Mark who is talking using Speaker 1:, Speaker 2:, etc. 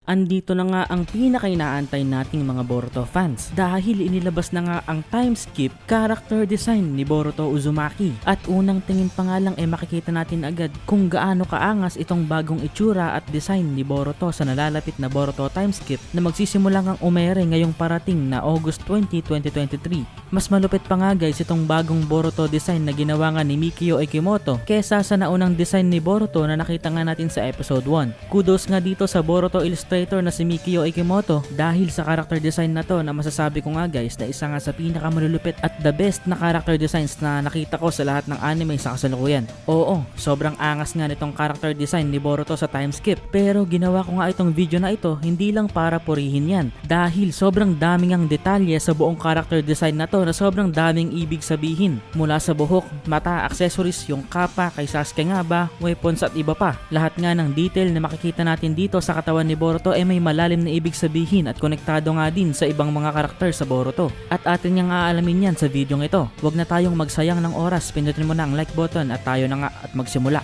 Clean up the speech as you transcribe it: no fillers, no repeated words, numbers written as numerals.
Speaker 1: Andito na nga ang pinaka-inaantay nating mga Boruto fans dahil inilabas na nga ang time skip character design ni Boruto Uzumaki at unang tingin pa nga lang makikita natin agad kung gaano kaangas itong bagong itsura at design ni Boruto sa nalalapit na Boruto time skip na magsisimula ngang umere ngayong parating na August 20, 2023. Mas malupit pa nga guys itong bagong Boruto design na ginawa nga ni Mikio Ikimoto kesa sa naunang design ni Boruto na nakita nga natin sa episode 1. Kudos nga dito sa Boruto illustrator na si Mikio Ikimoto dahil sa character design na to na masasabi ko nga guys na isa nga sa pinakamalulupit at the best na character designs na nakita ko sa lahat ng anime sa kasalukuyan. Oo, sobrang angas nga nitong character design ni Boruto sa time skip, pero ginawa ko nga itong video na ito hindi lang para purihin yan dahil sobrang daming ang detalye sa buong character design na to na sobrang daming ibig sabihin mula sa buhok, mata, accessories, yung kapa, kay Sasuke nga ba, weapons at iba pa. Lahat nga ng detail na makikita natin dito sa katawan ni Boruto may malalim na ibig sabihin at konektado nga din sa ibang mga karakter sa Boruto. At atin niyang aalamin yan sa video ito. Huwag na tayong magsayang ng oras, pindutin mo na ang like button at tayo na nga at magsimula.